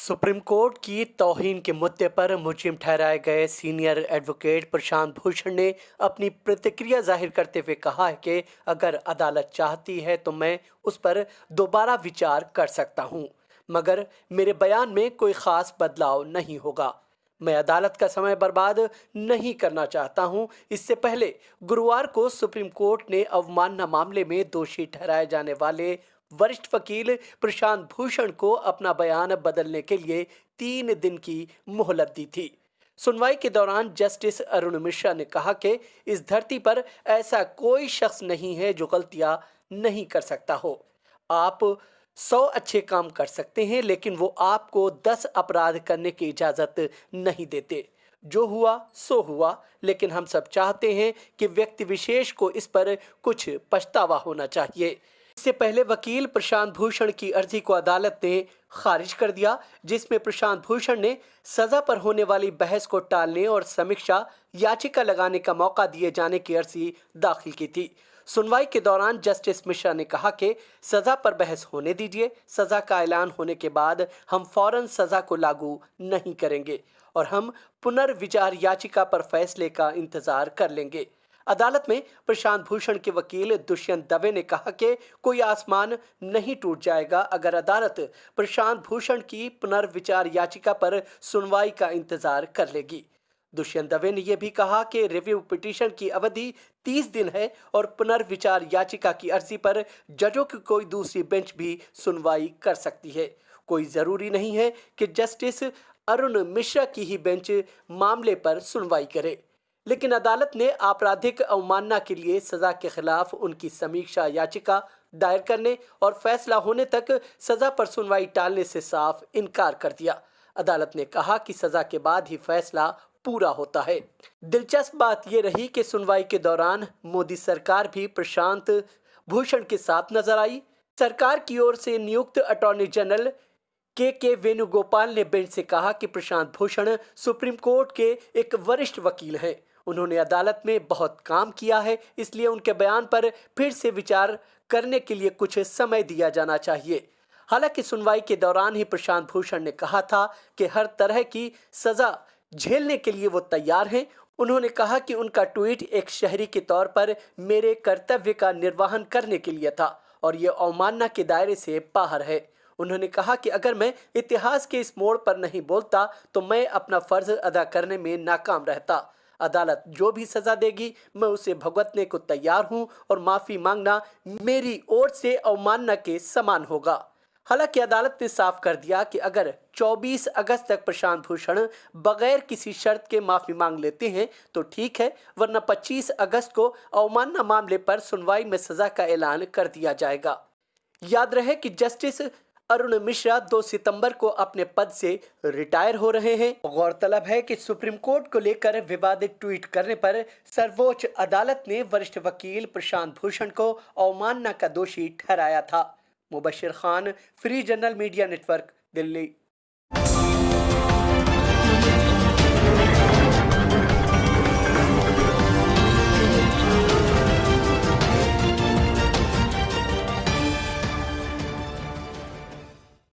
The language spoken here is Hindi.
सुप्रीम कोर्ट की तौहीन के मुद्दे पर मुजरिम ठहराए गए सीनियर एडवोकेट प्रशांत भूषण ने अपनी प्रतिक्रिया जाहिर करते हुए कहा है कि अगर अदालत चाहती है तो मैं उस पर दोबारा विचार कर सकता हूं, मगर मेरे बयान में कोई खास बदलाव नहीं होगा। मैं अदालत का समय बर्बाद नहीं करना चाहता हूं। इससे पहले गुरुवार को सुप्रीम कोर्ट ने अवमानना मामले में दोषी ठहराए जाने वाले वरिष्ठ वकील प्रशांत भूषण को अपना बयान बदलने के लिए 3 दिन की मोहलत दी थी। सुनवाई के दौरान जस्टिस अरुण मिश्रा ने कहा कि इस धरती पर ऐसा कोई शख्स नहीं है जो गलतियां नहीं कर सकता हो। आप 100 अच्छे काम कर सकते हैं, लेकिन वो आपको 10 अपराध करने की इजाजत नहीं देते। जो हुआ सो हुआ, लेकिन हम सब चाहते हैं कि व्यक्ति विशेष को इस पर कुछ पछतावा होना चाहिए। इससे पहले वकील प्रशांत भूषण की अर्जी को अदालत ने खारिज कर दिया, जिसमें प्रशांत भूषण ने सजा पर होने वाली बहस को टालने और समीक्षा याचिका लगाने का मौका दिए जाने की अर्जी दाखिल की थी। सुनवाई के दौरान जस्टिस मिश्रा ने कहा कि सजा पर बहस होने दीजिए। सजा का ऐलान होने के बाद हम फौरन सजा को लागू नहीं करेंगे और हम पुनर्विचार याचिका पर फैसले का इंतजार कर लेंगे। अदालत में प्रशांत भूषण के वकील दुष्यंत दवे ने कहा कि कोई आसमान नहीं टूट जाएगा अगर अदालत प्रशांत भूषण की पुनर्विचार याचिका पर सुनवाई का इंतजार कर लेगी। दुष्यंत दवे ने यह भी कहा कि रिव्यू पिटीशन की अवधि 30 दिन है और पुनर्विचार याचिका की अर्जी पर जजों की कोई दूसरी बेंच भी सुनवाई कर सकती है। कोई जरूरी नहीं है कि जस्टिस अरुण मिश्रा की ही बेंच मामले पर सुनवाई करे, लेकिन अदालत ने आपराधिक अवमानना के लिए सजा के खिलाफ उनकी समीक्षा याचिका दायर करने और फैसला होने तक सजा पर सुनवाई टालने से साफ इनकार कर दिया। अदालत ने कहा कि सजा के बाद ही फैसला पूरा होता है। दिलचस्प बात यह रही कि सुनवाई के दौरान मोदी सरकार भी प्रशांत भूषण के साथ नजर आई। सरकार की ओर से नियुक्त अटॉर्नी जनरल के वेणुगोपाल ने बेंच से कहा कि प्रशांत भूषण सुप्रीम कोर्ट के एक वरिष्ठ वकील हैं। उन्होंने अदालत में बहुत काम किया है, इसलिए उनके बयान पर फिर से विचार करने के लिए कुछ समय दिया जाना चाहिए। हालांकि सुनवाई के दौरान ही प्रशांत भूषण ने कहा था कि हर तरह की सजा झेलने के लिए वो तैयार हैं। उन्होंने कहा कि उनका ट्वीट एक शहरी के तौर पर मेरे कर्तव्य का निर्वहन करने के लिए था और ये अवमानना के दायरे से बाहर है। उन्होंने कहा कि अगर मैं इतिहास के इस मोड़ पर नहीं बोलता तो मैं अपना फर्ज अदा करने में नाकाम रहता। अदालत जो भी सजा देगी मैं उसे भुगतने को तैयार हूं और माफी मांगना मेरी ओर से अवमानना के समान होगा। हालांकि अदालत ने साफ कर दिया कि अगर 24 अगस्त तक प्रशांत भूषण बगैर किसी शर्त के माफी मांग लेते हैं तो ठीक है, वरना 25 अगस्त को अवमानना मामले पर सुनवाई में सजा का ऐलान कर दिया जाएगा। याद रहे कि जस्टिस अरुण मिश्रा 2 सितंबर को अपने पद से रिटायर हो रहे हैं। गौरतलब है कि सुप्रीम कोर्ट को लेकर विवादित ट्वीट करने पर सर्वोच्च अदालत ने वरिष्ठ वकील प्रशांत भूषण को अवमानना का दोषी ठहराया था। Mubashir Khan, free general media network, Delhi.